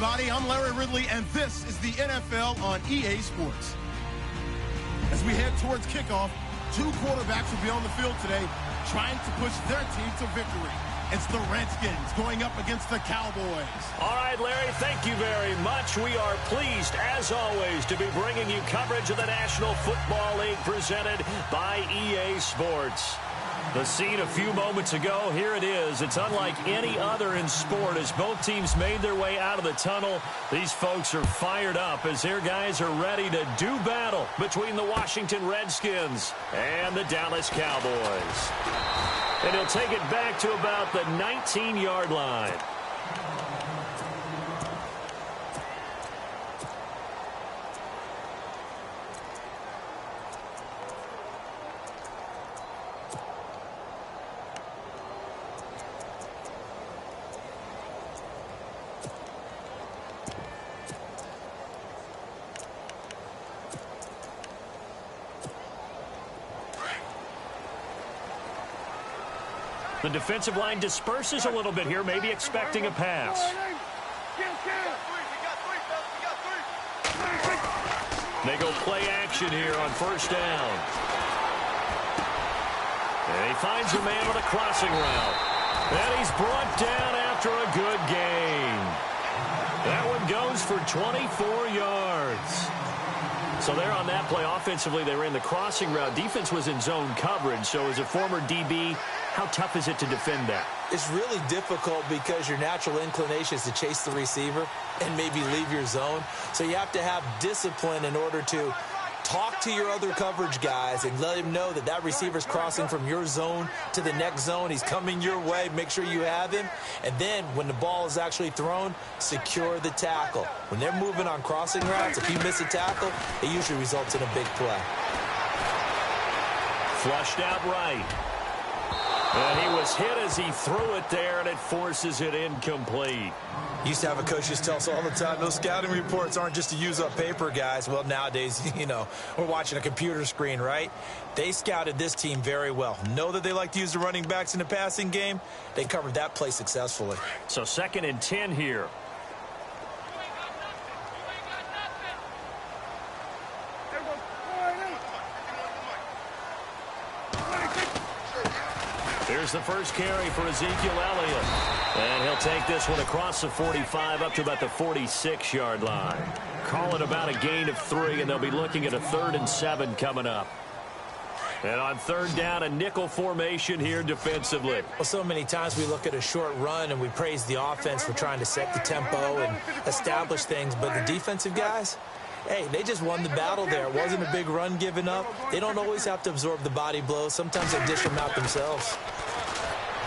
everybody. I'm Larry Ridley, and this is the NFL on EA Sports. As we head towards kickoff, two quarterbacks will be on the field today trying to push their team to victory. It's the Redskins going up against the Cowboys. All right, Larry, thank you very much. We are pleased, as always, to be bringing you coverage of the National Football League presented by EA Sports. The scene a few moments ago, here it is. It's unlike any other in sport as both teams made their way out of the tunnel. These folks are fired up as their guys are ready to do battle between the Washington Redskins and the Dallas Cowboys. And he'll take it back to about the 19-yard line. The defensive line disperses a little bit here, maybe expecting a pass. They go play action here on first down. And he finds a man on a crossing route. And he's brought down after a good gain. That one goes for 24 yards. So there on that play, offensively, they ran the crossing route. Defense was in zone coverage. So as a former DB, how tough is it to defend that? It's really difficult because your natural inclination is to chase the receiver and maybe leave your zone. So you have to have discipline in order to talk to your other coverage guys and let him know that that receiver's crossing from your zone to the next zone. He's coming your way. Make sure you have him. And then when the ball is actually thrown, secure the tackle. When they're moving on crossing routes, if you miss a tackle, it usually results in a big play. Flushed out right. And he was hit as he threw it there, and it forces it incomplete. Used to have a coach just tell us all the time, those scouting reports aren't just to use up paper, guys. Well, nowadays, you know, we're watching a computer screen, right? They scouted this team very well. Know that they like to use the running backs in the passing game. They covered that play successfully. So 2nd and 10 here. Here's the first carry for Ezekiel Elliott. And he'll take this one across the 45 up to about the 46-yard line. Call it about a gain of 3, and they'll be looking at a 3rd and 7 coming up. And on 3rd down, a nickel formation here defensively. Well, so many times we look at a short run and we praise the offense for trying to set the tempo and establish things. But the defensive guys, hey, they just won the battle there. It wasn't a big run given up. They don't always have to absorb the body blows. Sometimes they dish them out themselves.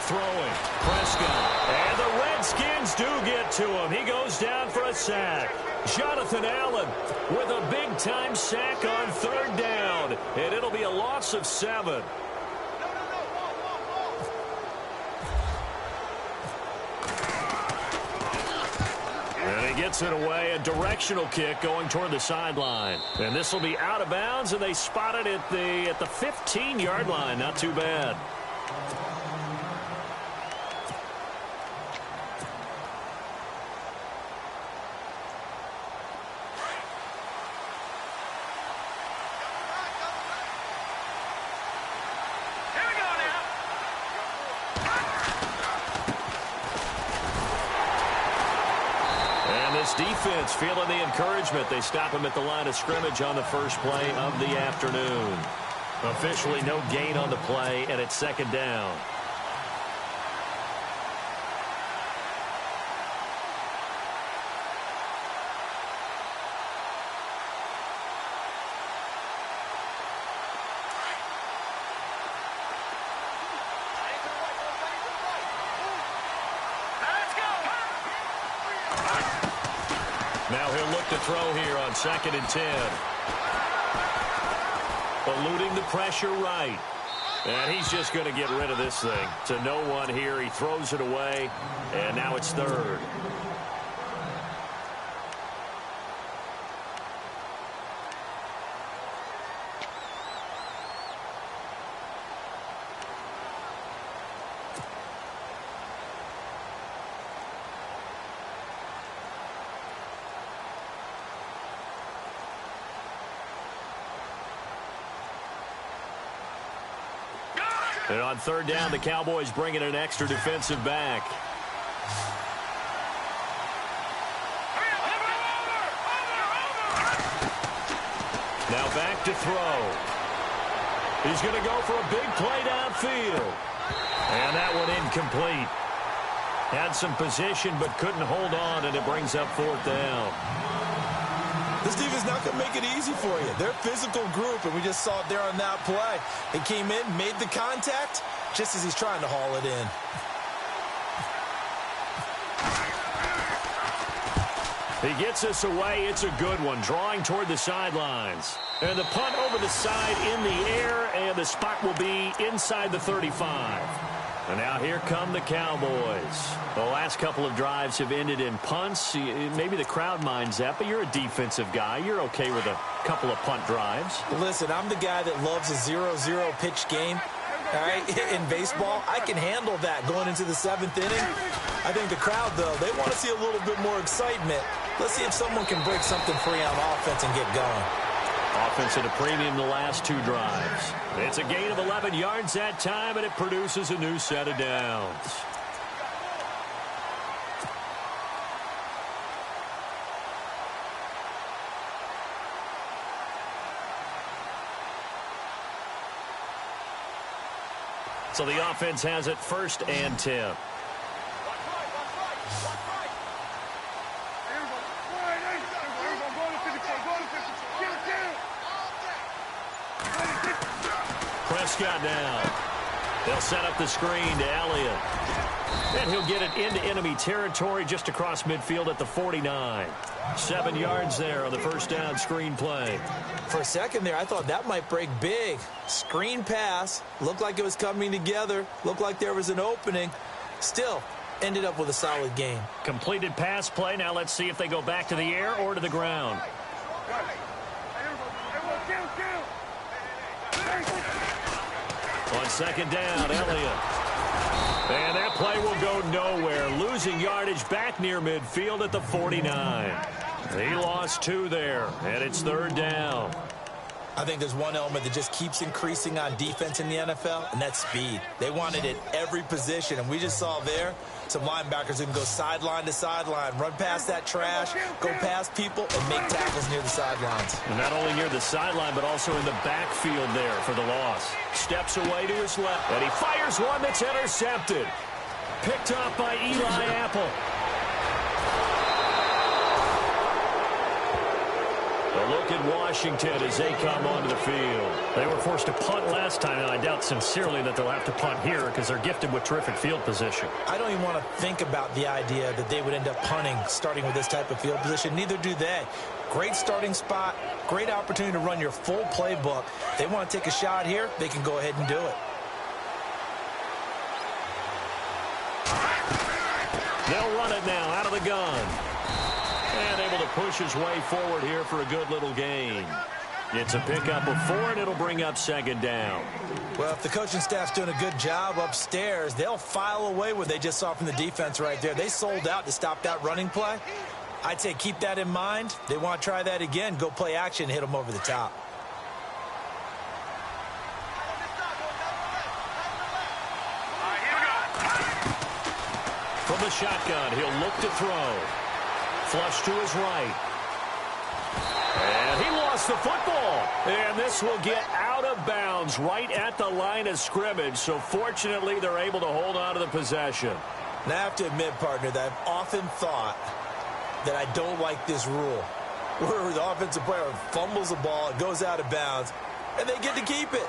Throwing, Prescott, and the Redskins do get to him. He goes down for a sack. Jonathan Allen with a big-time sack on 3rd down, and it'll be a loss of 7. And he gets it away, a directional kick going toward the sideline. And this will be out of bounds, and they spot it at the 15-yard line. Not too bad. Defense feeling the encouragement. They stop him at the line of scrimmage on the first play of the afternoon. Officially no gain on the play, and it's 2nd down. Now he'll look to throw here on 2nd and 10. Eluding the pressure right. And he's just going to get rid of this thing to no one here. He throws it away, and now it's 3rd. And on third down, the Cowboys bring in an extra defensive back. Now back to throw. He's going to go for a big play downfield. And that one incomplete. Had some position but couldn't hold on, and it brings up fourth down. This defense not going to make it easy for you. They're a physical group, and we just saw it there on that play. He came in, made the contact, just as he's trying to haul it in. He gets us away. It's a good one, drawing toward the sidelines. And the punt over the side in the air, and the spot will be inside the 35. And now here come the Cowboys. The last couple of drives have ended in punts. Maybe the crowd minds that, but you're a defensive guy. You're okay with a couple of punt drives. Listen, I'm the guy that loves a 0-0 pitch game. All right, in baseball, I can handle that going into the seventh inning. I think the crowd, though, they want to see a little bit more excitement. Let's see if someone can break something free on offense and get going. Offense at a premium the last two drives. It's a gain of 11 yards that time, and it produces a new set of downs. So the offense has it 1st and 10. Prescott down. They'll set up the screen to Elliott. And he'll get it into enemy territory just across midfield at the 49. 7 yards there on the first down screen play. For a second there, I thought that might break big. Screen pass. Looked like it was coming together. Looked like there was an opening. Still, ended up with a solid game. Completed pass play. Now let's see if they go back to the air or to the ground. On second down, Elliott. And that play will go nowhere. Losing yardage back near midfield at the 49. He lost 2 there, and it's 3rd down. I think there's one element that just keeps increasing on defense in the NFL, and that's speed. They want it at every position, and we just saw there some linebackers who can go sideline to sideline, run past that trash, go past people, and make tackles near the sidelines. And not only near the sideline, but also in the backfield there for the loss. Steps away to his left, and he fires one that's intercepted. Picked off by Eli Apple. A look at Washington as they come onto the field. They were forced to punt last time, and I doubt sincerely that they'll have to punt here because they're gifted with terrific field position. I don't even want to think about the idea that they would end up punting starting with this type of field position. Neither do they. Great starting spot, great opportunity to run your full playbook. If they want to take a shot here, they can go ahead and do it. They'll run it now out of the gun. And able to push his way forward here for a good little gain. It's a pickup of 4, and it'll bring up 2nd down. Well, if the coaching staff's doing a good job upstairs, they'll file away what they just saw from the defense right there. They sold out to stop that running play. I'd say keep that in mind. They want to try that again. Go play action, hit them over the top. From the shotgun, he'll look to throw. Flush to his right. And he lost the football. And this will get out of bounds right at the line of scrimmage. So fortunately, they're able to hold on to the possession. Now, I have to admit, partner, that I've often thought that I don't like this rule, where the offensive player fumbles the ball, it goes out of bounds, and they get to keep it.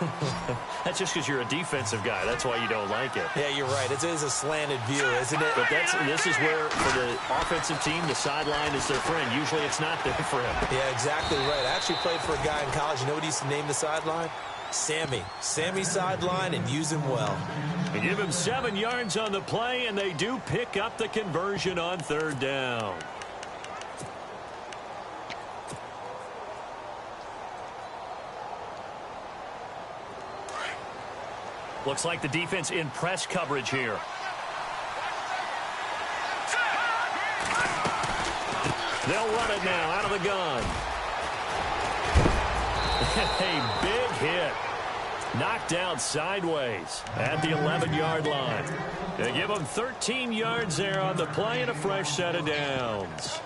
That's just because you're a defensive guy. That's why you don't like it. Yeah, you're right. It is a slanted view, isn't it? But this is where, for the offensive team, the sideline is their friend. Usually it's not their friend. Yeah, exactly right. I actually played for a guy in college. You know what he used to name the sideline? Sammy. Sammy sideline, and use him well. They give him 7 yards on the play, and they do pick up the conversion on 3rd down. Looks like the defense in press coverage here. They'll run it now out of the gun. A big hit. Knocked out sideways at the 11-yard line. They give him 13 yards there on the play and a fresh set of downs.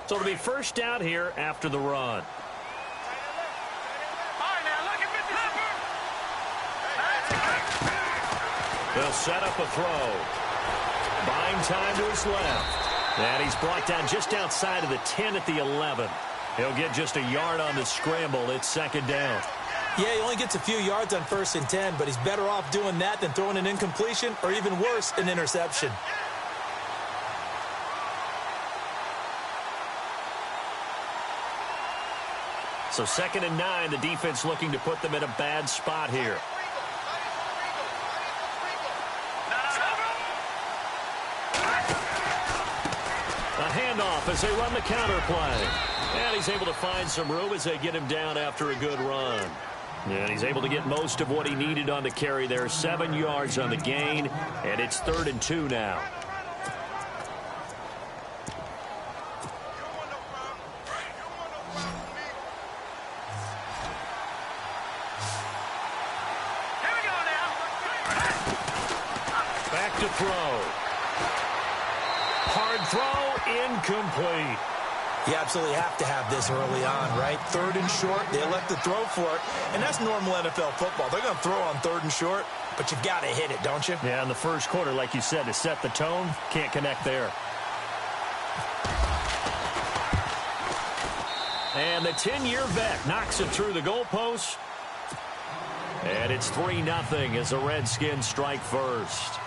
So it'll be first down here after the run. They'll set up a throw. Buying time to his left. And he's brought down just outside of the 10 at the 11. He'll get just a yard on the scramble. It's second down. Yeah, he only gets a few yards on 1st and 10, but he's better off doing that than throwing an incompletion or even worse, an interception. So 2nd and 9, the defense looking to put them in a bad spot here. A handoff as they run the counter play. And he's able to find some room as they get him down after a good run. And he's able to get most of what he needed on the carry there. 7 yards on the gain, and it's 3rd and 2 now. Back to throw. Hard throw, incomplete. You absolutely have to have this early on, right? 3rd and short, they elect to throw for it, and that's normal NFL football. They're going to throw on 3rd and short, but you've got to hit it, don't you? Yeah, in the first quarter, like you said, to set the tone, can't connect there. And the 10-year vet knocks it through the goalpost. And it's 3-0 as the Redskins strike first.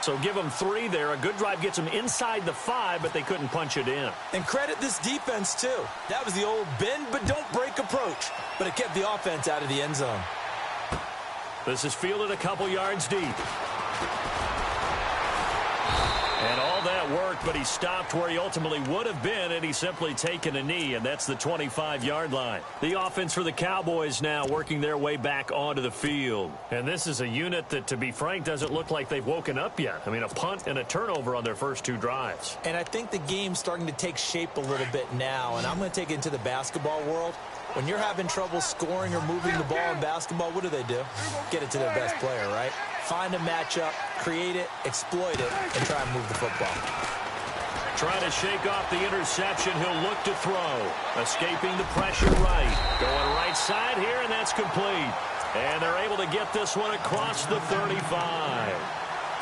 So give them 3 there. A good drive gets them inside the 5, but they couldn't punch it in. And credit this defense, too. That was the old bend but don't break approach, but it kept the offense out of the end zone. This is fielded a couple yards deep. And all that worked, but he stopped where he ultimately would have been, and he's simply taken a knee, and that's the 25-yard line. The offense for the Cowboys now working their way back onto the field. And this is a unit that, to be frank, doesn't look like they've woken up yet. I mean, a punt and a turnover on their first 2 drives. And I think the game's starting to take shape a little bit now, and I'm going to take it into the basketball world. When you're having trouble scoring or moving the ball in basketball, what do? Get it to their best player, right? Find a matchup, create it, exploit it, and try and move the football. Trying to shake off the interception. He'll look to throw. Escaping the pressure right. Going right side here, and that's complete. And they're able to get this one across the 35.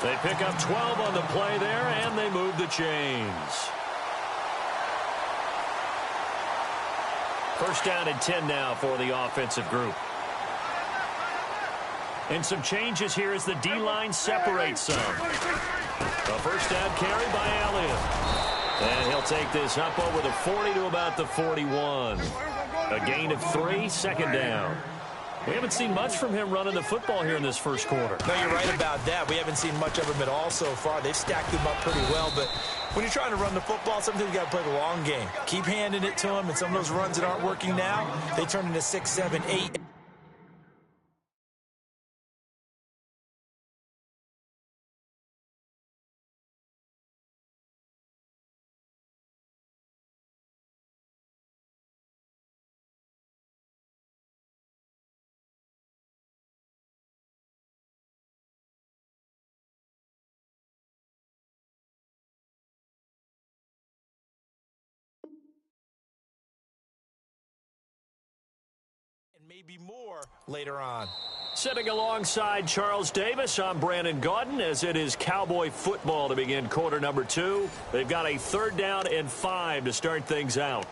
They pick up 12 on the play there, and they move the chains. First down and 10 now for the offensive group. And some changes here as the D-line separates some. A first down carry by Elliott. And he'll take this up over the 40 to about the 41. A gain of 3, second down. We haven't seen much from him running the football here in this first quarter. No, you're right about that. We haven't seen much of him at all so far. They've stacked him up pretty well, but when you're trying to run the football, sometimes you got to play the long game. Keep handing it to him, and some of those runs that aren't working now, they turn into 6, 7, 8. Maybe more later on. Sitting alongside Charles Davis, I'm Brandon Gaudin, as it is Cowboy football to begin quarter number 2. They've got a 3rd down and 5 to start things out.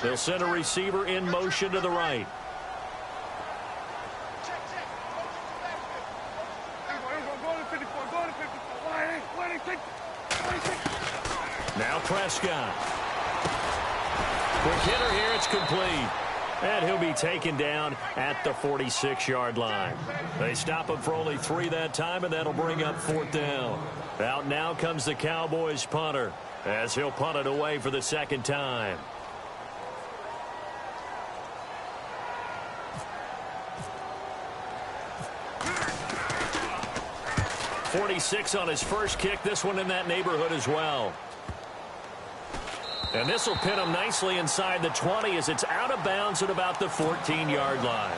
They'll send a receiver in motion to the right. Now Prescott. Quick hitter here, it's complete. And he'll be taken down at the 46-yard line. They stop him for only 3 that time, and that'll bring up 4th down. Out now comes the Cowboys punter, as he'll punt it away for the 2nd time. 46 on his first kick. This one in that neighborhood as well. And this will pin him nicely inside the 20 as it's out of bounds at about the 14-yard line.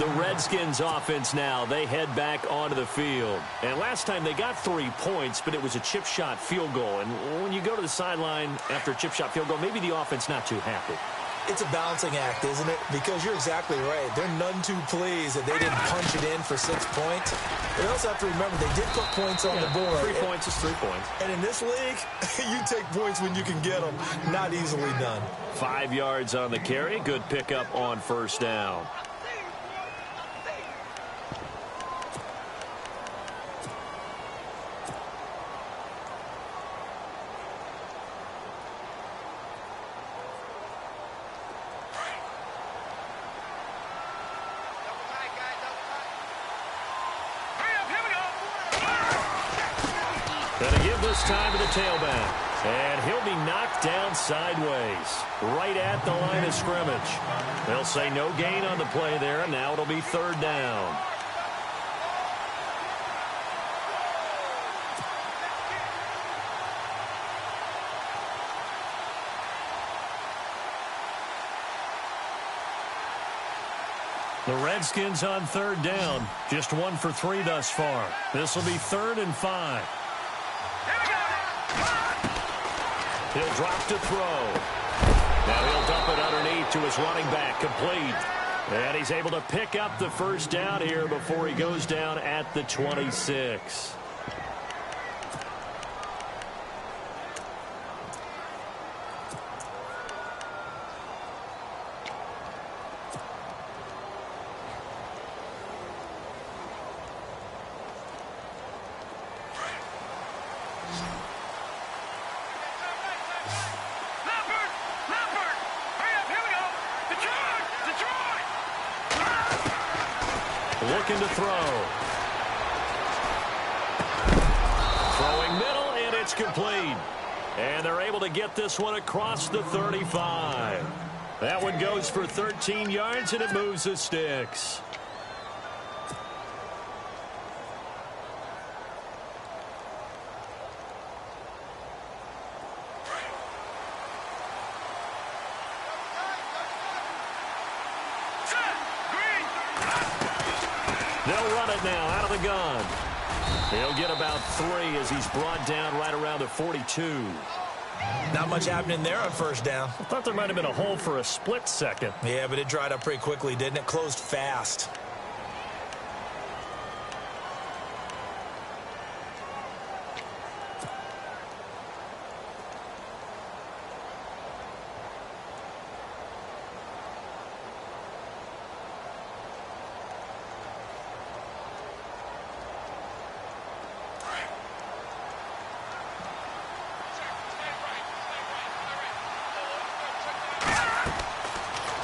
The Redskins offense now, they head back onto the field. And last time they got 3 points, but it was a chip shot field goal. And when you go to the sideline after a chip shot field goal, maybe the offense not too happy. It's a balancing act, isn't it? Because you're exactly right. They're none too pleased that they didn't punch it in for 6 points. They also have to remember they did put points on the board. 3 points is 3 points. And in this league, you take points when you can get them. Not easily done. 5 yards on the carry. Good pickup on 1st down. Time to the tailback, and he'll be knocked down sideways right at the line of scrimmage. They'll say no gain on the play there, and now it'll be 3rd down. The Redskins on 3rd down, just 1 for 3 thus far. This will be 3rd and 5. He'll drop to throw. Now he'll dump it underneath to his running back, complete. And he's able to pick up the 1st down here before he goes down at the 26. Looking to throw. Throwing middle, and it's complete. And they're able to get this one across the 35. That one goes for 13 yards, and it moves the sticks. They'll run it now out of the gun. He'll get about 3 as he's brought down right around the 42. Not much happening there on 1st down. I thought there might have been a hole for a split second. Yeah, but it dried up pretty quickly, didn't it? Closed fast.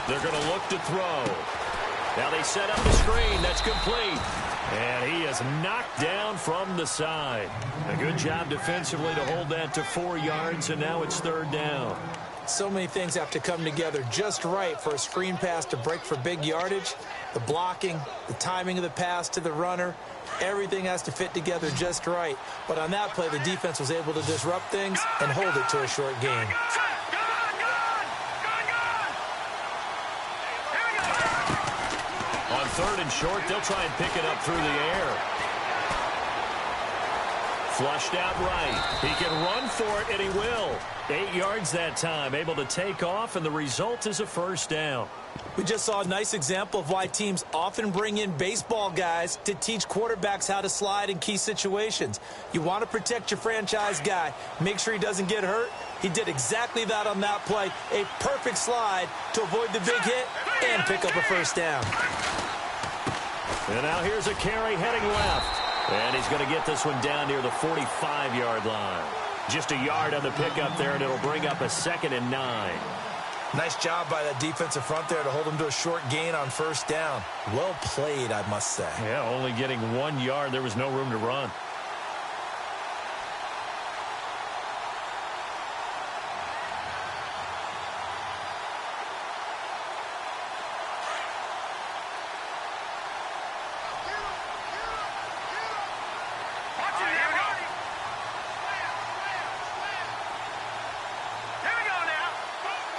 They're going to look to throw. Now they set up the screen. That's complete. And he is knocked down from the side. A good job defensively to hold that to 4 yards, and now it's 3rd down. So many things have to come together just right for a screen pass to break for big yardage. The blocking, the timing of the pass to the runner, everything has to fit together just right. But on that play, the defense was able to disrupt things and hold it to a short gain. On 3rd and short, they'll try and pick it up through the air. Flushed out right. He can run for it, and he will. 8 yards that time, able to take off, and the result is a 1st down. We just saw a nice example of why teams often bring in baseball guys to teach quarterbacks how to slide in key situations. You want to protect your franchise guy. Make sure he doesn't get hurt. He did exactly that on that play. A perfect slide to avoid the big hit and pick up a 1st down. And now here's a carry heading left. And he's going to get this one down near the 45-yard line. Just a yard on the pickup there, and it'll bring up a 2nd and 9. Nice job by that defensive front there to hold him to a short gain on first down. Well played, I must say. Yeah, only getting 1 yard. There was no room to run.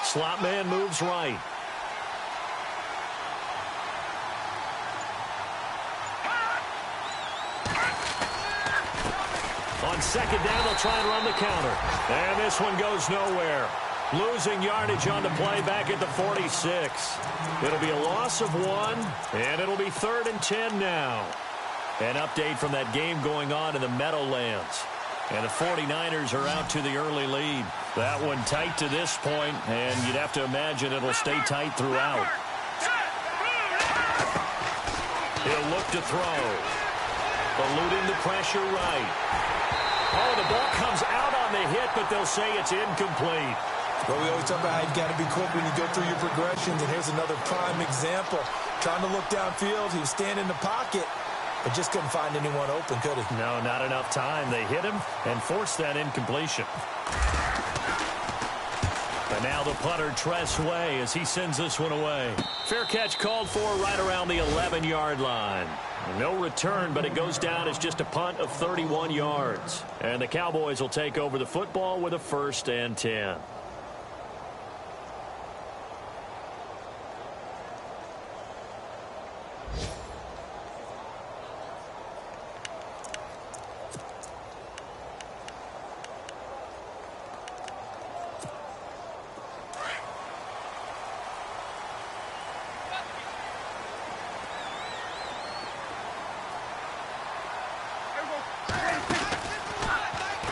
Slot man moves right. On second down, they'll try and run the counter. And this one goes nowhere. Losing yardage on the play back at the 46. It'll be a loss of 1, and it'll be 3rd and 10 now. An update from that game going on in the Meadowlands. And the 49ers are out to the early lead. That one tight to this point, and you'd have to imagine it'll stay tight throughout. He'll look to throw. Eluding the pressure right. Oh, the ball comes out on the hit, but they'll say it's incomplete. Well, we always talk about how you've got to be quick when you go through your progressions, and here's another prime example. Trying to look downfield, he was standing in the pocket, but just couldn't find anyone open, could he? No, not enough time. They hit him and forced that incompletion. And now the punter, Tress Way, as he sends this one away. Fair catch called for right around the 11-yard line. No return, but it goes down as just a punt of 31 yards. And the Cowboys will take over the football with a 1st and 10.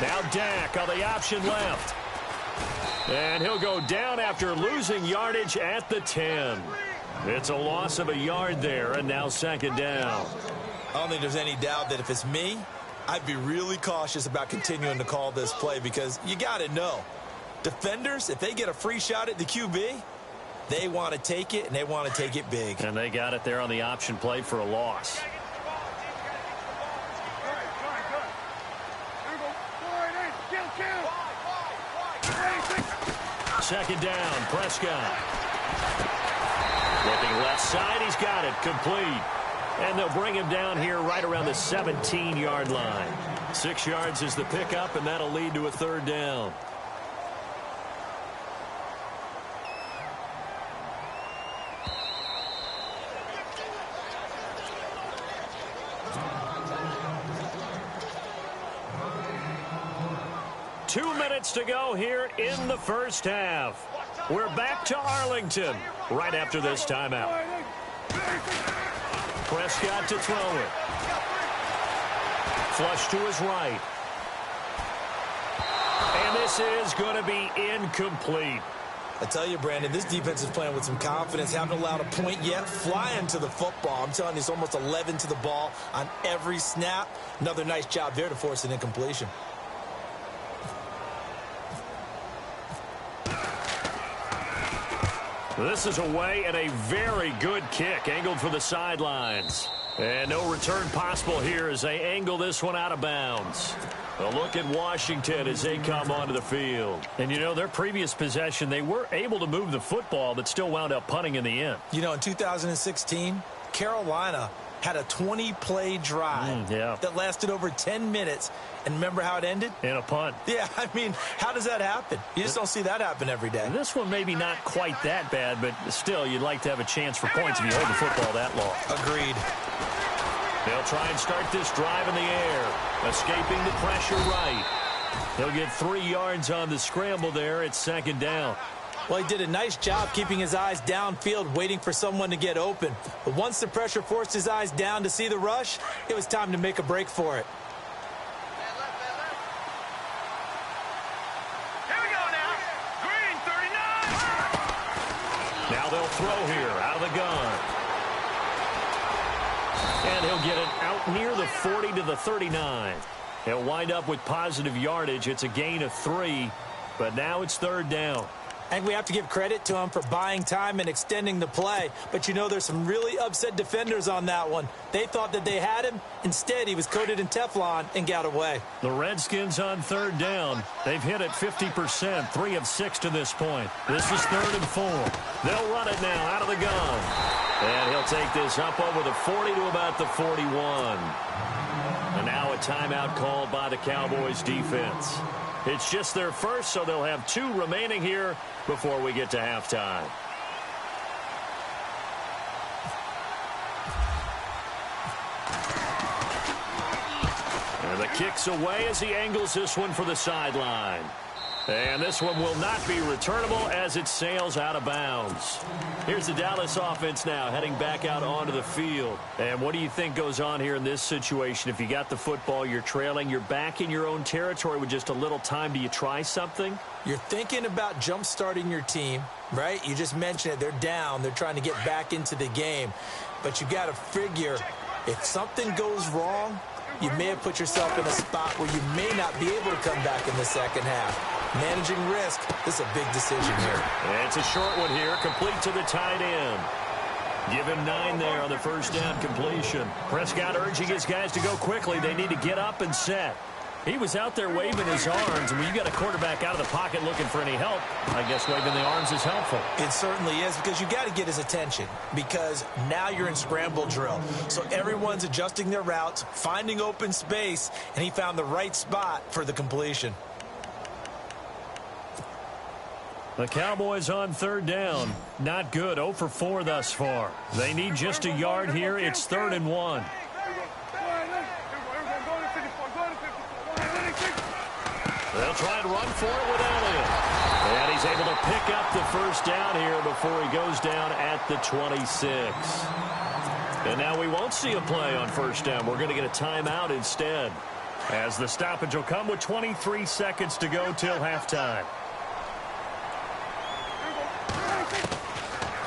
Now Dak on the option left. And he'll go down after losing yardage at the 10. It's a loss of a yard there, and now 2nd down. I don't think there's any doubt that if it's me, I'd be really cautious about continuing to call this play because you got to know. Defenders, if they get a free shot at the QB, they want to take it, and they want to take it big. And they got it there on the option play for a loss. Second down, Prescott. Looking left side, he's got it, complete. And they'll bring him down here right around the 17-yard line. 6 yards is the pickup, and that'll lead to a 3rd down. Two minutes to go here in the first half. We're back to Arlington right after this timeout. Prescott to throw it. Flush to his right. And this is going to be incomplete. I tell you, Brandon, this defense is playing with some confidence. Haven't allowed a point yet. Flying to the football. I'm telling you, it's almost 11 to the ball on every snap. Another nice job there to force an incompletion. This is away and a very good kick angled for the sidelines. And no return possible here as they angle this one out of bounds. A look at Washington as they come onto the field. And, you know, their previous possession, they were able to move the football but still wound up punting in the end. You know, in 2016, Carolina had a 20-play drive that lasted over 10 minutes. And remember how it ended? In a punt. Yeah, I mean, how does that happen? You just don't see that happen every day. This one maybe not quite that bad, but still, you'd like to have a chance for points if you hold the football that long. Agreed. They'll try and start this drive in the air. Escaping the pressure right. He'll get 3 yards on the scramble there. It's 2nd down. Well, he did a nice job keeping his eyes downfield, waiting for someone to get open. But once the pressure forced his eyes down to see the rush, it was time to make a break for it. Here we go now. Green, 39. Now they'll throw here out of the gun. And he'll get it out near the 40 to the 39. He'll wind up with positive yardage. It's a gain of 3, but now it's 3rd down. I think we have to give credit to him for buying time and extending the play. But you know, there's some really upset defenders on that one. They thought that they had him. Instead, he was coated in Teflon and got away. The Redskins on third down. They've hit it 50%, 3 of 6 to this point. This is 3rd and 4. They'll run it now out of the gun. And he'll take this up over the 40 to about the 41. And now a timeout called by the Cowboys defense. It's just their first, so they'll have 2 remaining here before we get to halftime. And the kick's away as he angles this one for the sideline. And this one will not be returnable as it sails out of bounds. Here's the Dallas offense now heading back out onto the field. And what do you think goes on here in this situation? If you got the football, you're trailing, you're back in your own territory with just a little time. Do you try something? You're thinking about jump-starting your team, right? You just mentioned it. They're down. They're trying to get back into the game. But you got to figure if something goes wrong, you may have put yourself in a spot where you may not be able to come back in the second half. Managing risk, this is a big decision here. And it's a short one here, complete to the tight end. Give him 9 there on the first down completion. Prescott urging his guys to go quickly. They need to get up and set. He was out there waving his arms, and when you got a quarterback out of the pocket looking for any help, I guess waving the arms is helpful. It certainly is, because you got to get his attention, because now you're in scramble drill. So everyone's adjusting their routes, finding open space, and he found the right spot for the completion. The Cowboys on third down. Not good. 0 for 4 thus far. They need just a yard here. It's 3rd and 1. They'll try and run for it with Elliott. And he's able to pick up the first down here before he goes down at the 26. And now we won't see a play on first down. We're going to get a timeout instead, as the stoppage will come with 23 seconds to go till halftime.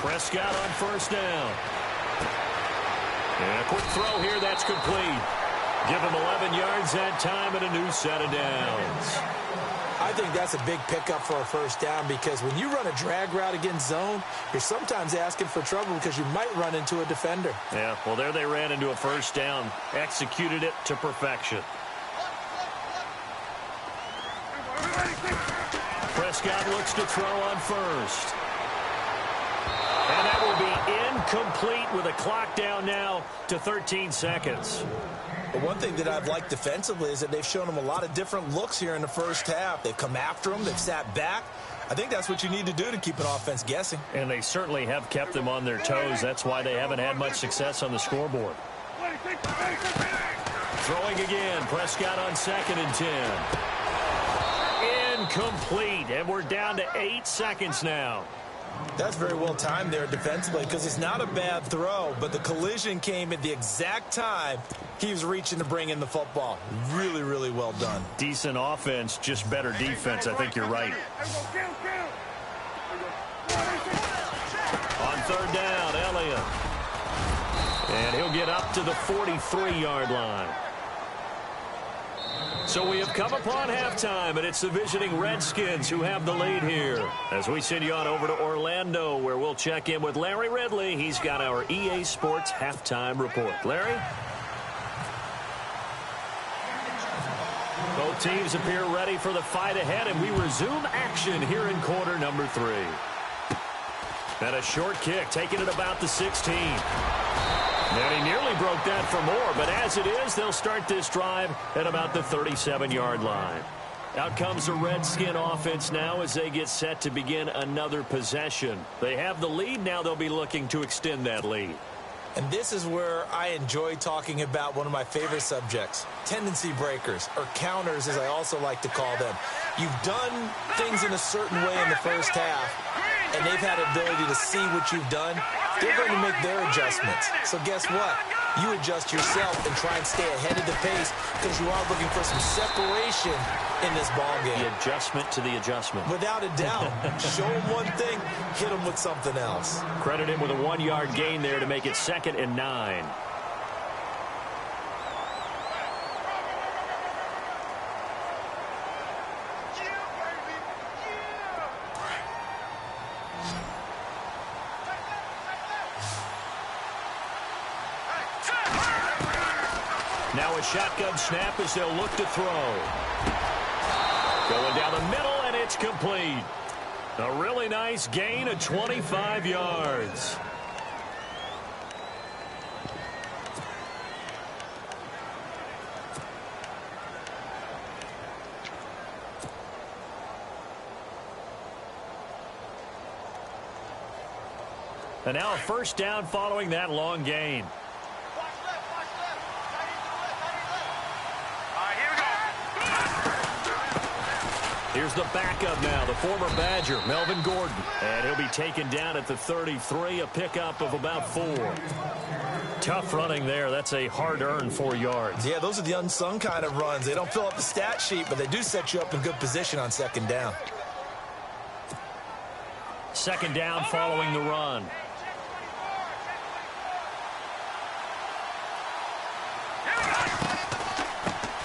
Prescott on first down. And a quick throw here. That's complete. Give him 11 yards that time and a new set of downs. I think that's a big pickup for a first down, because when you run a drag route against zone, you're sometimes asking for trouble because you might run into a defender. Yeah, well, there they ran into a first down. Executed it to perfection. Prescott looks to throw on first. And that will be incomplete with a clock down now to 13 seconds. But one thing that I've liked defensively is that they've shown him a lot of different looks here in the first half. They've come after him. They've sat back. I think that's what you need to do to keep an offense guessing. And they certainly have kept them on their toes. That's why they haven't had much success on the scoreboard. Throwing again. Prescott on 2nd and 10. Incomplete. And we're down to 8 seconds now. That's very well timed there defensively, because it's not a bad throw, but the collision came at the exact time he was reaching to bring in the football. Really, really well done. Decent offense, just better defense. I think you're right. On third down, Elliott. And he'll get up to the 43-yard line. So we have come upon halftime, and it's the visiting Redskins who have the lead here. As we send you on over to Orlando, where we'll check in with Larry Ridley. He's got our EA Sports halftime report. Larry? Both teams appear ready for the fight ahead, and we resume action here in quarter number 3. And a short kick, taking it about the 16. And he nearly broke that for more, but as it is, they'll start this drive at about the 37-yard line. Out comes the Redskin offense now as they get set to begin another possession. They have the lead. Now they'll be looking to extend that lead. And this is where I enjoy talking about one of my favorite subjects, tendency breakers, or counters as I also like to call them. You've done things in a certain way in the first half, and they've had the ability to see what you've done. They're going to make their adjustments. So guess what? You adjust yourself and try and stay ahead of the pace, because you are looking for some separation in this ball game. The adjustment to the adjustment. Without a doubt. Show them one thing, hit them with something else. Credit him with a 1-yard gain there to make it 2nd and 9. Now a shotgun snap as they'll look to throw. Going down the middle, and it's complete. A really nice gain of 25 yards. And now a first down following that long gain. Here's the backup now, the former Badger, Melvin Gordon. And he'll be taken down at the 33, a pickup of about 4. Tough running there. That's a hard-earned 4 yards. Yeah, those are the unsung kind of runs. They don't fill up the stat sheet, but they do set you up in good position on second down. Second down following the run.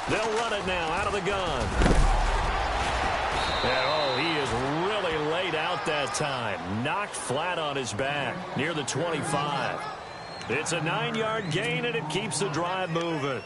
They'll run it now out of the gun. And, oh, he is really laid out that time. Knocked flat on his back near the 25. It's a 9-yard gain, and it keeps the drive moving.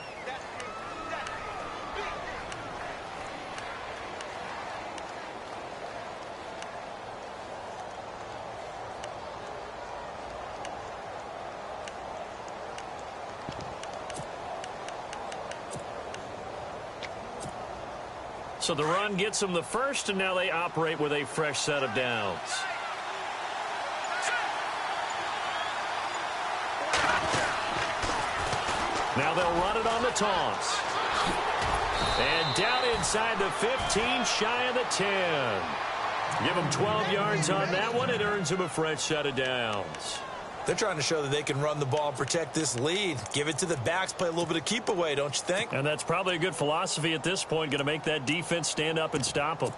So the run gets them the first, and now they operate with a fresh set of downs. Now they'll run it on the toss. And down inside the 15, shy of the 10. Give them 12 yards on that one. It earns them a fresh set of downs. They're trying to show that they can run the ball and protect this lead. Give it to the backs, play a little bit of keep away, don't you think? And that's probably a good philosophy at this point, going to make that defense stand up and stop them.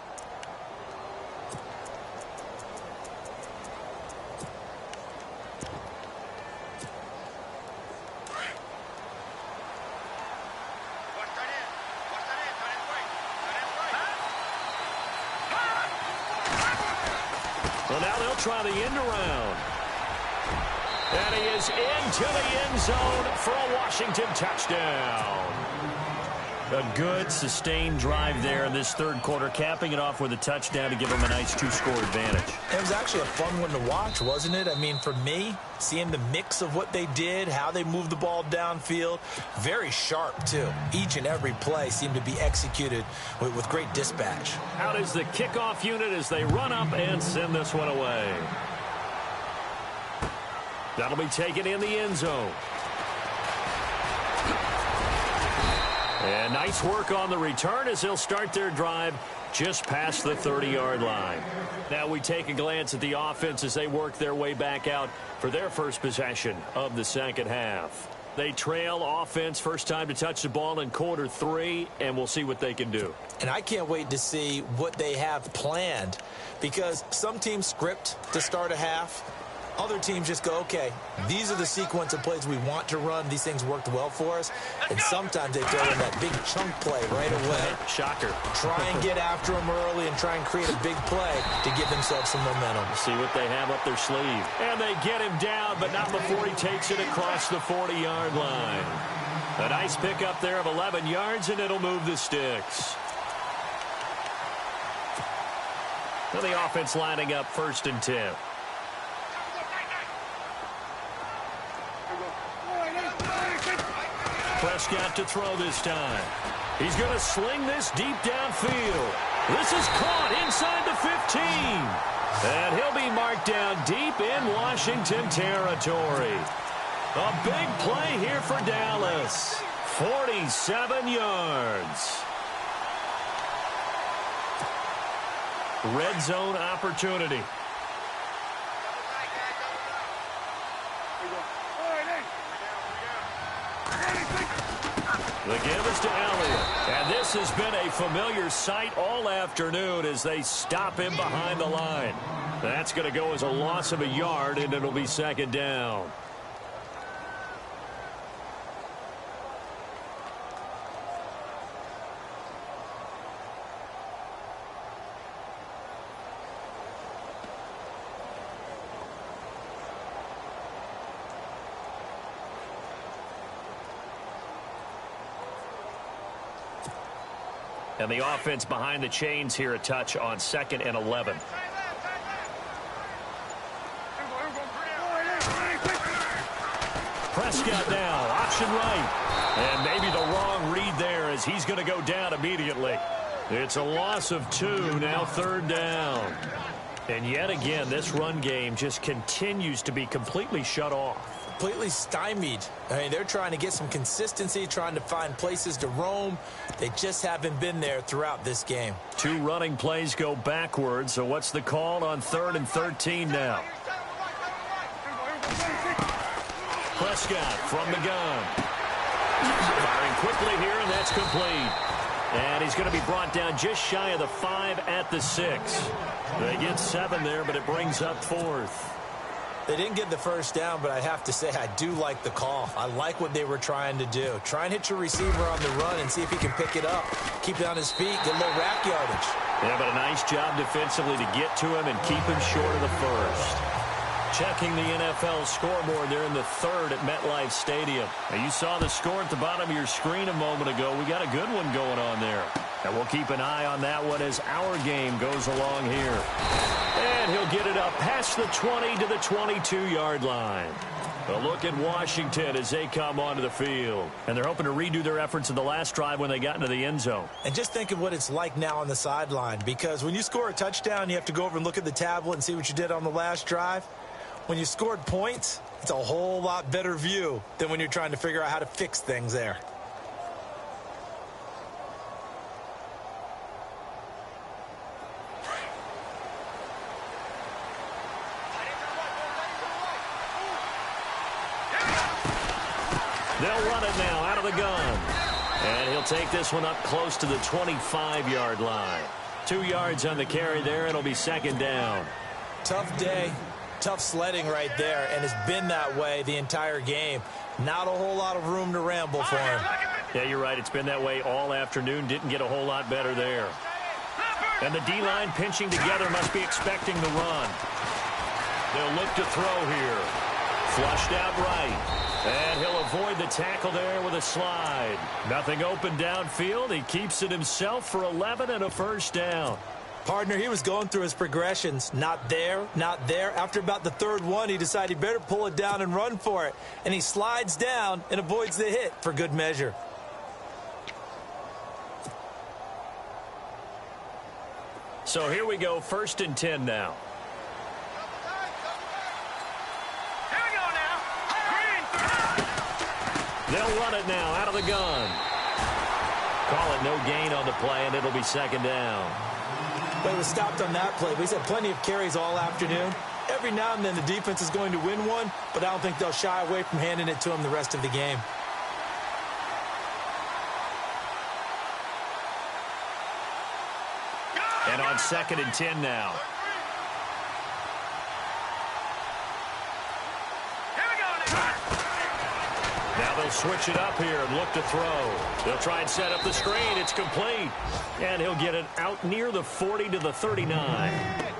Well, now they'll try the end around. And he is into the end zone for a Washington touchdown. A good, sustained drive there in this third quarter, capping it off with a touchdown to give them a nice 2-score advantage. It was actually a fun one to watch, wasn't it? I mean, for me, seeing the mix of what they did, how they moved the ball downfield, very sharp, too. Each and every play seemed to be executed with great dispatch. Out is the kickoff unit as they run up and send this one away. That'll be taken in the end zone. And nice work on the return as they'll start their drive just past the 30-yard line. Now we take a glance at the offense as they work their way back out for their first possession of the second half. They trail offense first time to touch the ball in quarter 3, and we'll see what they can do. And I can't wait to see what they have planned, because some teams script to start a half. Other teams just go, okay, these are the sequence of plays we want to run. These things worked well for us. And sometimes they throw in that big chunk play right away. Shocker. Try and get after them early and try and create a big play to give themselves some momentum. See what they have up their sleeve. And they get him down, but not before he takes it across the 40-yard line. A nice pickup there of 11 yards, and it'll move the sticks. Now the offense lining up 1st and 10. Prescott to throw this time. He's going to sling this deep downfield. This is caught inside the 15. And he'll be marked down deep in Washington territory. A big play here for Dallas. 47 yards. Red zone opportunity. The give is to Elliott. And this has been a familiar sight all afternoon as they stop him behind the line. That's going to go as a loss of a yard, and it'll be second down. And the offense behind the chains here a touch on 2nd and 11. Prescott now, option right. And maybe the wrong read there as he's going to go down immediately. It's a loss of 2, now 3rd down. And yet again, this run game just continues to be completely shut off. Completely stymied. I mean, they're trying to get some consistency, trying to find places to roam. They just haven't been there throughout this game. 2 running plays go backwards, so what's the call on 3rd and 13 now? Prescott from the gun. Firing quickly here, and that's complete. And he's going to be brought down just shy of the 5 at the 6. They get 7 there, but it brings up 4th. They didn't get the first down, but I have to say I do like the call. I like what they were trying to do. Try and hit your receiver on the run and see if he can pick it up. Keep it on his feet, get a little rack yardage. Yeah, but a nice job defensively to get to him and keep him short of the first. Checking the NFL scoreboard there in the 3rd at MetLife Stadium. Now, you saw the score at the bottom of your screen a moment ago. We got a good one going on there. And we'll keep an eye on that one as our game goes along here. And he'll get it up past the 20 to the 22-yard line. A look at Washington as they come onto the field. And they're hoping to redo their efforts in the last drive when they got into the end zone. And just think of what it's like now on the sideline. Because when you score a touchdown, you have to go over and look at the tablet and see what you did on the last drive. When you scored points, it's a whole lot better view than when you're trying to figure out how to fix things there. They'll run it now out of the gun. And he'll take this one up close to the 25-yard line. 2 yards on the carry there. It'll be 2nd down. Tough day. Tough sledding right there, and it's been that way the entire game. Not a whole lot of room to ramble for him. Yeah, you're right. It's been that way all afternoon. Didn't get a whole lot better there. And the D-line pinching together must be expecting the run. They'll look to throw here. Flushed out right. And he'll avoid the tackle there with a slide. Nothing open downfield. He keeps it himself for 11 and a 1st down. Partner, he was going through his progressions. Not there, not there. After about the 3rd one, he decided he better pull it down and run for it. And he slides down and avoids the hit for good measure. So here we go, 1st and 10 now. Here we go now. Green. They'll run it now out of the gun. Call it no gain on the play, and it'll be 2nd down. Well, he was stopped on that play, but he's had plenty of carries all afternoon. Every now and then the defense is going to win one, but I don't think they'll shy away from handing it to him the rest of the game. And on 2nd and 10 now. Here we go now. Now they'll switch it up here and look to throw. They'll try and set up the screen. It's complete. And he'll get it out near the 40 to the 39.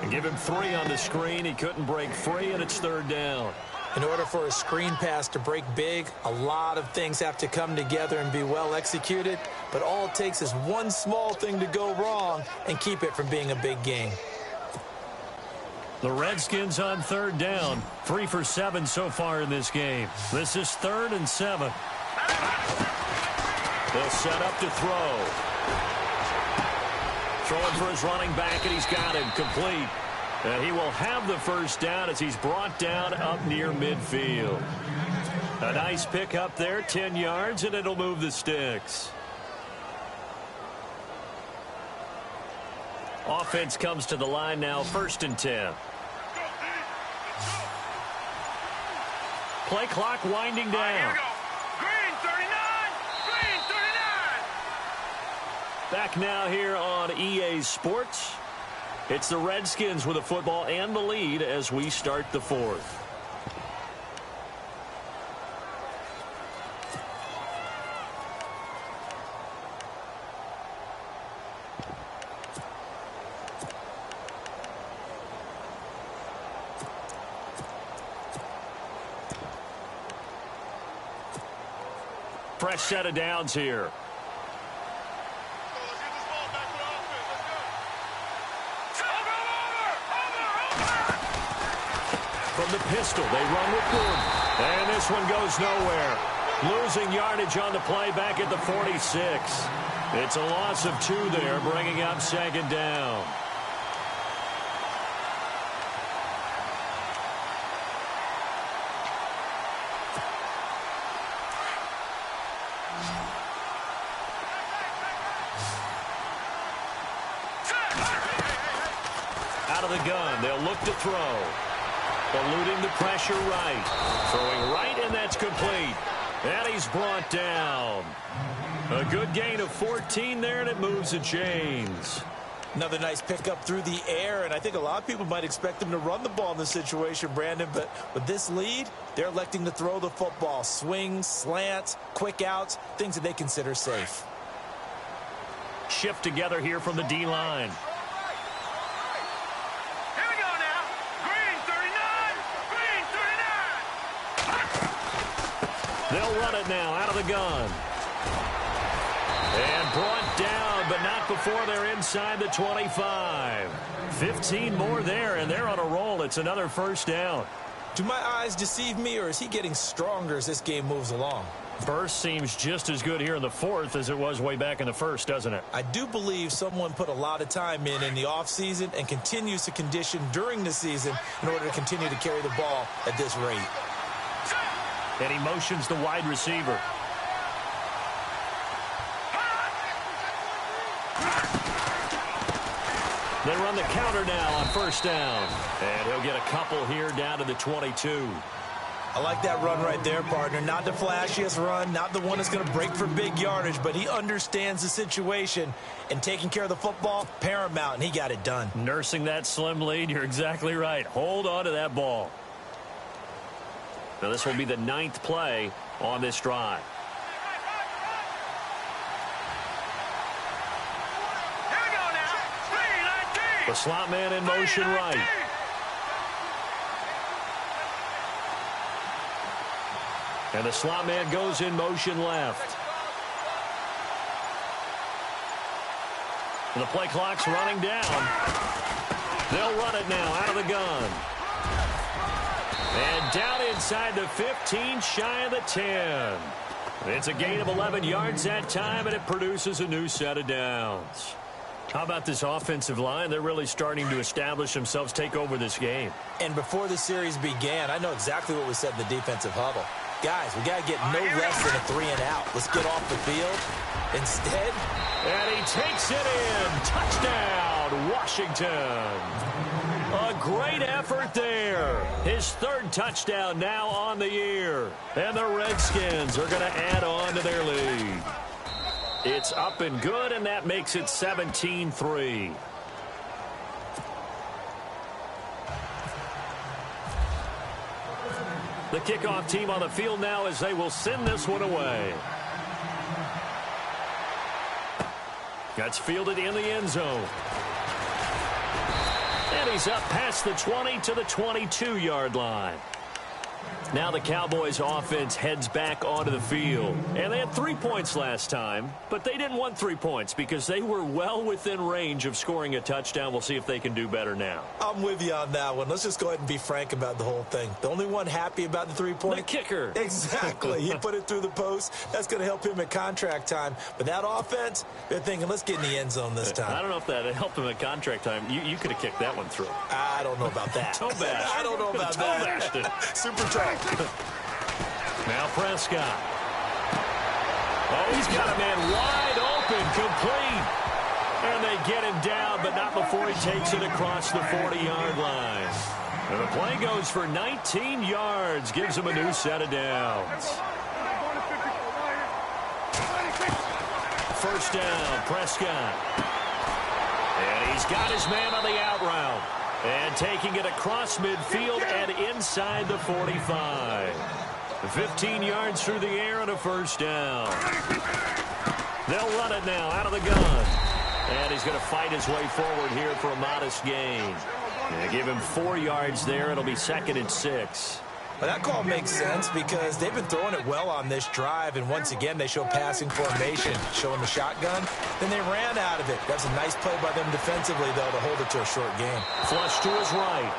And give him 3 on the screen. He couldn't break free, and it's 3rd down. In order for a screen pass to break big, a lot of things have to come together and be well executed. But all it takes is one small thing to go wrong and keep it from being a big gain. The Redskins on 3rd down. 3 for 7 so far in this game. This is 3rd and 7. They'll set up to throw. Throwing for his running back, and he's got him complete. And he will have the 1st down as he's brought down up near midfield. A nice pick up there, 10 yards, and it'll move the sticks. Offense comes to the line now, 1st and 10. Play clock winding down. Here we go. Green 39. Green 39. Back now here on EA Sports. It's the Redskins with the football and the lead as we start the 4th. Fresh set of downs here. from the pistol. They run with Gordon. And this one goes nowhere. Losing yardage on the play back at the 46. It's a loss of 2 there, bringing up second down. Out of the gun, they'll look to throw. Eluding the pressure right. Throwing right, and that's complete. And he's brought down. A good gain of 14 there, and it moves the chains. Another nice pickup through the air, and I think a lot of people might expect him to run the ball in this situation, Brandon, but with this lead, they're electing to throw the football. Swings, slants, quick outs, things that they consider safe. Shift together here from the D-line. Here we go now. Green 39. Green 39. They'll run it now out of the gun. And brought down, but not before they're inside the 25. 15 more there, and they're on a roll. It's another first down. Do my eyes deceive me, or is he getting stronger as this game moves along? Burst seems just as good here in the fourth as it was way back in the first, doesn't it? I do believe someone put a lot of time in the offseason and continues to condition during the season in order to continue to carry the ball at this rate. And he motions the wide receiver. They run the counter now on first down. And he'll get a couple here down to the 22. I like that run right there, partner. Not the flashiest run, not the one that's going to break for big yardage, but he understands the situation, and taking care of the football, paramount, and he got it done. Nursing that slim lead, you're exactly right. Hold on to that ball. Now this will be the 9th play on this drive. Here we go now. Green 19. The slot man in motion right. And the slot man goes in motion left. And the play clock's running down. They'll run it now out of the gun. And down inside the 15, shy of the 10. It's a gain of 11 yards that time, and it produces a new set of downs. How about this offensive line? They're really starting to establish themselves, take over this game. And before the series began, I know exactly what we said in the defensive huddle. Guys, we got to get no less than a 3-and-out. Let's get off the field. Instead, and he takes it in. Touchdown, Washington. A great effort there. His 3rd touchdown now on the year. And the Redskins are going to add on to their lead. It's up and good, and that makes it 17-3. The kickoff team on the field now as they will send this one away. That's fielded in the end zone. And he's up past the 20 to the 22-yard line. Now the Cowboys offense heads back onto the field. And they had 3 points last time, but they didn't want 3 points because they were well within range of scoring a touchdown. We'll see if they can do better now. I'm with you on that one. Let's just go ahead and be frank about the whole thing. The only one happy about the 3-point? The kicker. Exactly. He put it through the post. That's going to help him at contract time. But that offense, they're thinking, let's get in the end zone this time. I don't know if that helped him at contract time. You could have kicked that one through. I don't know about that. Toe bash. I don't know about that. Toe bashed it. Super tough. Now Prescott. Oh, he's got a man wide open, complete. And they get him down, but not before he takes it across the 40-yard line. And the play goes for 19 yards, gives him a new set of downs. First down, Prescott. And he's got his man on the out route. And taking it across midfield and inside the 45. 15 yards through the air and a first down. They'll run it now out of the gun. And he's going to fight his way forward here for a modest gain. And give him 4 yards there. It'll be 2nd and 6. Well, that call makes sense because they've been throwing it well on this drive, and once again they show passing formation, showing the shotgun. Then they ran out of it. That's a nice play by them defensively, though, to hold it to a short game. Flush to his right.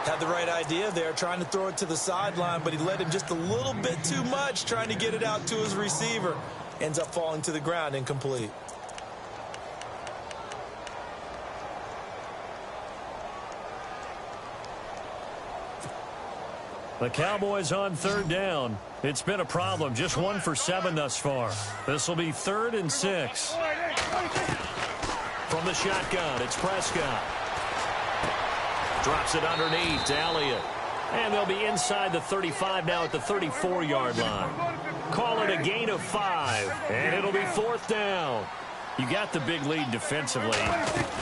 Had the right idea there, trying to throw it to the sideline, but he led him just a little bit too much, trying to get it out to his receiver. Ends up falling to the ground, incomplete. The Cowboys on third down. It's been a problem. Just 1 for 7 thus far. This will be 3rd and 6. From the shotgun, it's Prescott. Drops it underneath to Elliott. And they'll be inside the 35 now at the 34-yard line. Call it a gain of 5. And it'll be 4th down. You got the big lead defensively.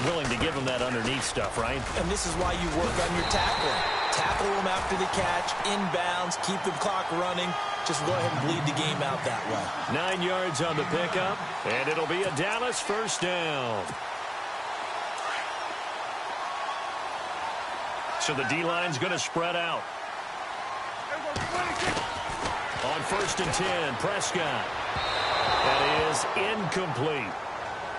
Willing to give them that underneath stuff, right? And this is why you work on your tackling. Tackle them after the catch, inbounds, keep the clock running. Just go ahead and bleed the game out that way. 9 yards on the pickup, and it'll be a Dallas first down. So the D-line's going to spread out. On 1st and 10, Prescott. That is incomplete.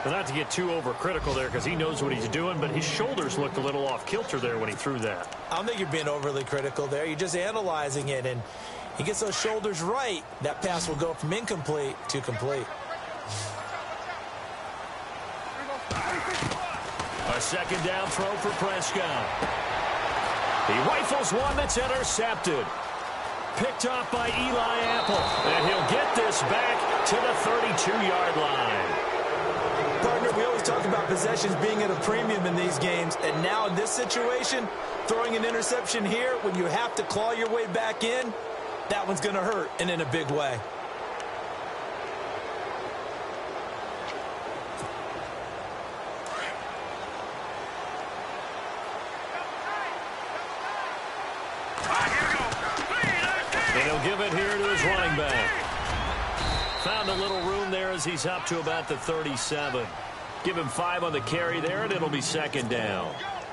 Well, not to get too overcritical there because he knows what he's doing, but his shoulders looked a little off kilter there when he threw that. I don't think you're being overly critical there. You're just analyzing it, and he gets those shoulders right. That pass will go from incomplete to complete. A 2nd down throw for Prescott. He rifles one that's intercepted. Picked off by Eli Apple. And he'll get this back to the 32-yard line. Partner, we always talk about possessions being at a premium in these games. And now in this situation, throwing an interception here when you have to claw your way back in, that one's going to hurt, and in a big way. And he'll give it here to his running back. Found a little room there as he's up to about the 37. Give him 5 on the carry there, and it'll be 2nd down.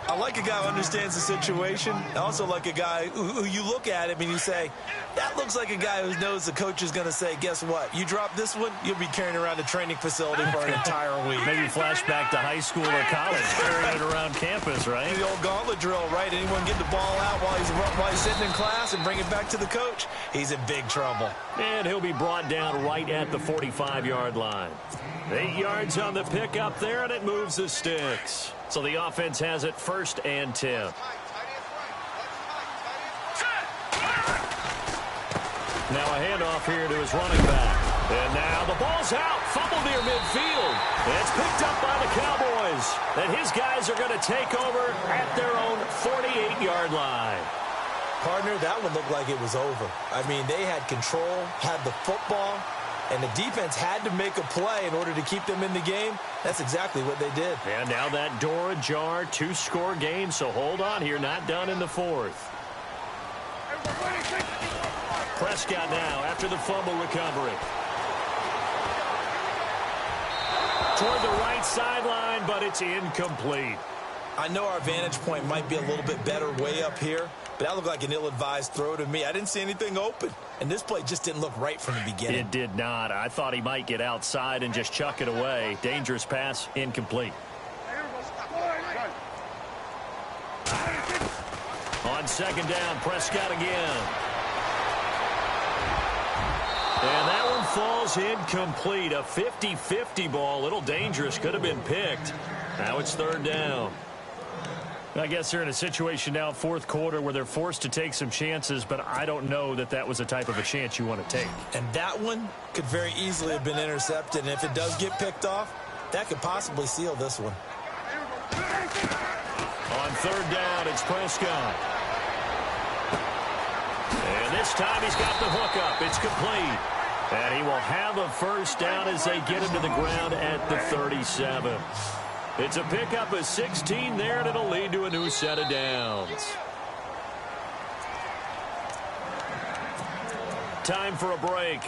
I like a guy who understands the situation. I also like a guy who you look at him and you say, that looks like a guy who knows the coach is going to say, guess what? You drop this one, you'll be carrying around a training facility for an entire week. Maybe flashback to high school or college, carrying it around campus, right? The old gauntlet drill, right? Anyone get the ball out while he's sitting in class and bring it back to the coach, he's in big trouble. And he'll be brought down right at the 45-yard line. 8 yards on the pickup there, and it moves the sticks. So the offense has it 1st and 10. Now a handoff here to his running back. And now the ball's out. Fumble near midfield. And it's picked up by the Cowboys. And his guys are going to take over at their own 48-yard line. Partner, that one looked like it was over. I mean, they had control, had the football, and the defense had to make a play in order to keep them in the game. That's exactly what they did. And now that door ajar, 2-score game, so hold on here, not done in the 4th. Prescott now after the fumble recovery. Toward the right sideline, but it's incomplete. I know our vantage point might be a little bit better way up here, but that looked like an ill-advised throw to me. I didn't see anything open, and this play just didn't look right from the beginning. It did not. I thought he might get outside and just chuck it away. Dangerous pass, incomplete. On 2nd down, Prescott again. And that one falls incomplete. A 50-50 ball, a little dangerous, could have been picked. Now it's 3rd down. I guess they're in a situation now, 4th quarter, where they're forced to take some chances, but I don't know that that was the type of a chance you want to take. And that one could very easily have been intercepted, and if it does get picked off, that could possibly seal this one. On 3rd down, it's Prescott. And this time he's got the hook up. It's complete. And he will have a 1st down as they get him to the ground at the 37. It's a pickup of 16 there, and it'll lead to a new set of downs. Time for a break.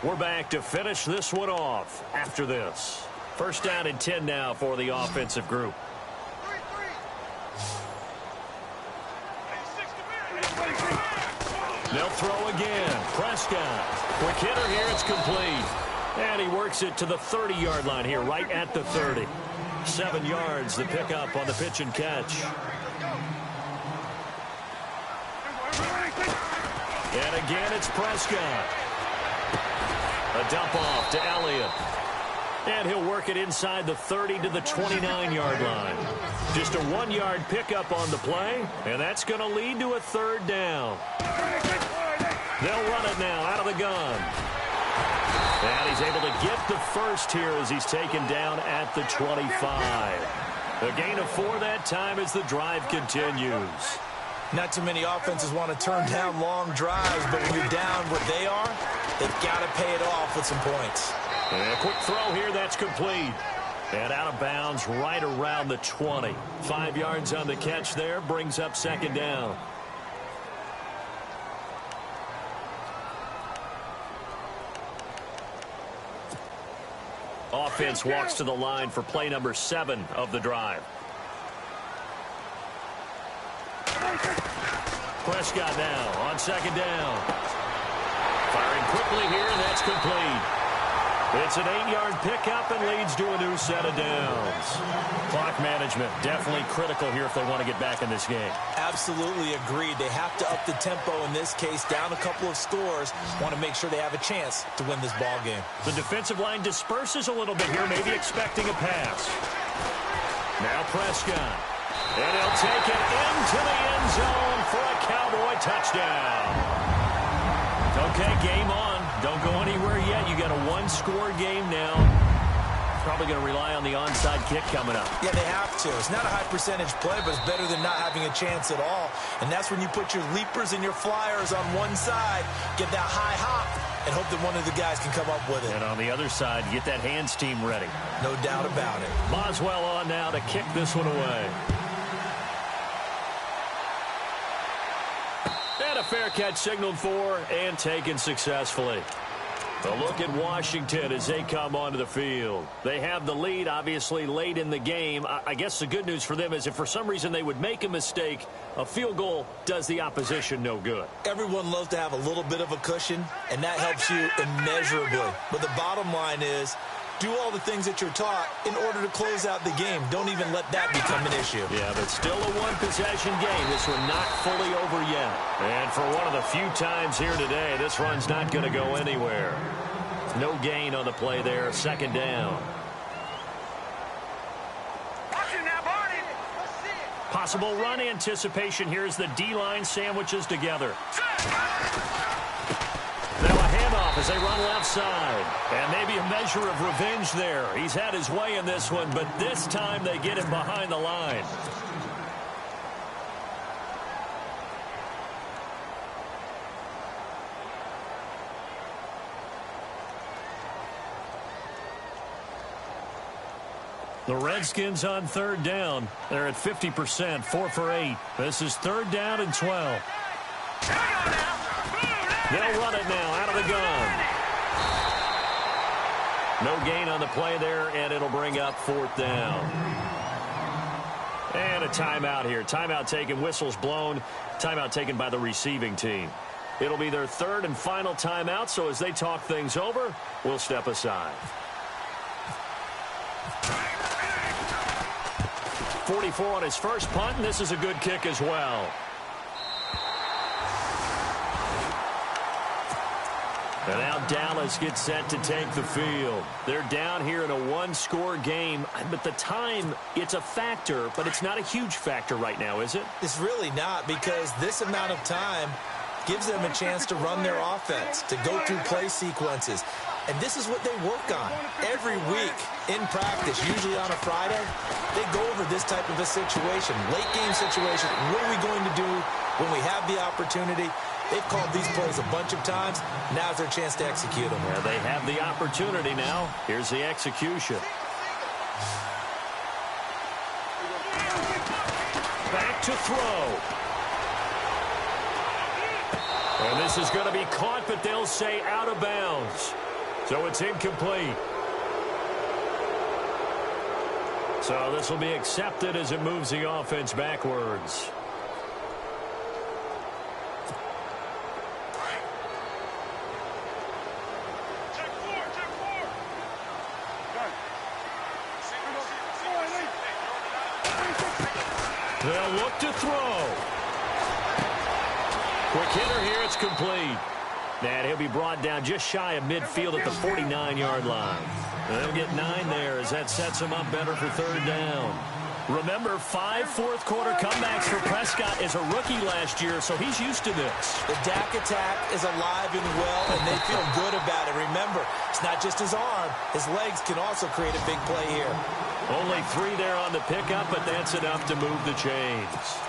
We're back to finish this one off after this. 1st down and 10 now for the offensive group. They'll throw again. Prescott. Quick hitter here. It's complete. And he works it to the 30-yard line here, right at the 30. 7 yards, the pickup on the pitch and catch. And again, it's Prescott. A dump off to Elliott. And he'll work it inside the 30 to the 29-yard line. Just a 1-yard pickup on the play, and that's going to lead to a third down. They'll run it now out of the gun. And he's able to get the first here as he's taken down at the 25. A gain of 4 that time as the drive continues. Not too many offenses want to turn down long drives, but when you're down where they are, they've got to pay it off with some points. And a quick throw here, that's complete. And out of bounds right around the 20. 5 yards on the catch there, brings up second down. Offense walks to the line for play number 7 of the drive. Prescott now on second down. Firing quickly here, and that's complete. It's an 8-yard pickup and leads to a new set of downs. Clock management definitely critical here if they want to get back in this game. Absolutely agreed. They have to up the tempo in this case, down a couple of scores. Want to make sure they have a chance to win this ball game. The defensive line disperses a little bit here, maybe expecting a pass. Now Prescott. And he'll take it into the end zone for a Cowboy touchdown. Okay, game on. Don't go anywhere yet. You got a 1-score game now. Probably going to rely on the onside kick coming up. Yeah, they have to. It's not a high percentage play, but it's better than not having a chance at all. And that's when you put your leapers and your flyers on one side, get that high hop, and hope that one of the guys can come up with it. And on the other side, get that hands team ready. No doubt about it. Boswell on now to kick this one away. And a fair catch signaled for and taken successfully. A look at Washington as they come onto the field. They have the lead, obviously, late in the game. I guess the good news for them is if for some reason they would make a mistake, a field goal does the opposition no good. Everyone loves to have a little bit of a cushion, and that helps you immeasurably. But the bottom line is, do all the things that you're taught in order to close out the game. Don't even let that become an issue. Yeah, but still a one-possession game. This one not fully over yet. And for one of the few times here today, this run's not going to go anywhere. No gain on the play there. Second down. Possible run anticipation here as the D-line sandwiches together. Now a handoff as they run left side. And maybe a measure of revenge there. He's had his way in this one, but this time they get him behind the line. The Redskins on third down. They're at 50%, 4 for 8. This is third down and 12. They'll run it now out of the gun. No gain on the play there, and it'll bring up fourth down. And a timeout here. Timeout taken, whistles blown. Timeout taken by the receiving team. It'll be their third and final timeout, so as they talk things over, we'll step aside. 44 on his first punt, and this is a good kick as well. And now Dallas gets set to take the field. They're down here in a one-score game, but the time, it's a factor, but it's not a huge factor right now, is it? It's really not, because this amount of time gives them a chance to run their offense, to go through play sequences. And this is what they work on every week in practice, usually on a Friday. They go over this type of a situation, late game situation. What are we going to do when we have the opportunity? They've called these plays a bunch of times. Now's their chance to execute them. Well, they have the opportunity now. Here's the execution. Back to throw. And this is going to be caught, but they'll say out of bounds. So it's incomplete. So this will be accepted as it moves the offense backwards. They'll look to throw. Quick hitter here. It's complete. And he'll be brought down just shy of midfield at the 49-yard line. They'll get 9 there as that sets him up better for third down. Remember, 5 fourth-quarter comebacks for Prescott as a rookie last year, so he's used to this. The Dak attack is alive and well, and they feel good about it. Remember, it's not just his arm. His legs can also create a big play here. Only 3 there on the pickup, but that's enough to move the chains.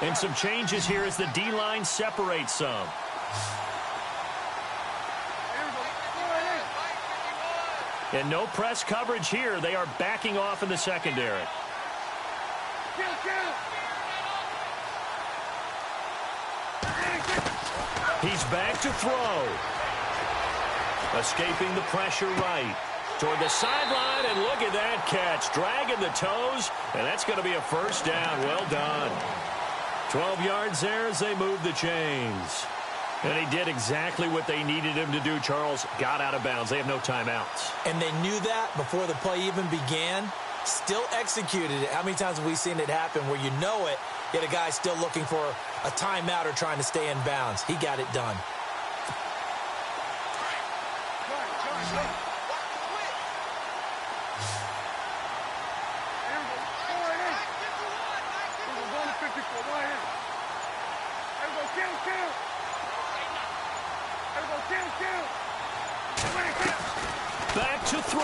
And some changes here as the D-line separates some. And no press coverage here. They are backing off in the secondary. He's back to throw. Escaping the pressure right. Toward the sideline, and look at that catch. Dragging the toes, and that's going to be a first down. Well done. 12 yards there as they move the chains. And he did exactly what they needed him to do. Charles got out of bounds. They have no timeouts. And they knew that before the play even began. Still executed it. How many times have we seen it happen where you know it, yet a guy's still looking for a timeout or trying to stay in bounds? He got it done. Back to throw.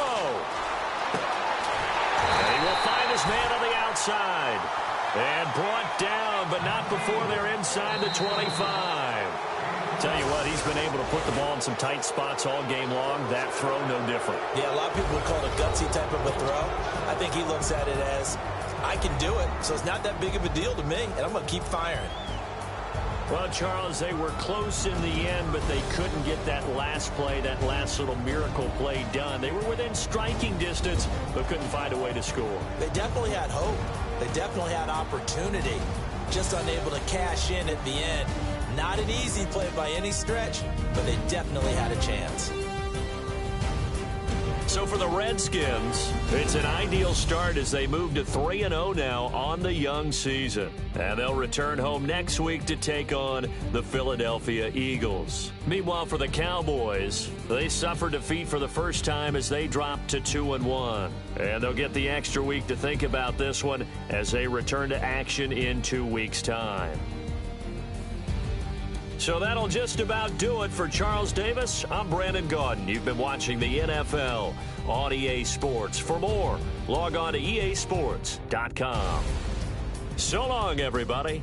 And he will find his man on the outside. And brought down, but not before they're inside the 25. Tell you what, he's been able to put the ball in some tight spots all game long. That throw, no different. Yeah, a lot of people would call it a gutsy type of a throw. I think he looks at it as, I can do it, so it's not that big of a deal to me, and I'm going to keep firing. Well, Charles, they were close in the end, but they couldn't get that last play, that last little miracle play done. They were within striking distance, but couldn't find a way to score. They definitely had hope. They definitely had opportunity. Just unable to cash in at the end. Not an easy play by any stretch, but they definitely had a chance. So for the Redskins, it's an ideal start as they move to 3-0 now on the young season. And they'll return home next week to take on the Philadelphia Eagles. Meanwhile, for the Cowboys, they suffered defeat for the first time as they dropped to 2-1. And they'll get the extra week to think about this one as they return to action in 2 weeks' time. So that'll just about do it for Charles Davis. I'm Brandon Gaudin. You've been watching the NFL on EA Sports. For more, log on to easports.com. So long, everybody.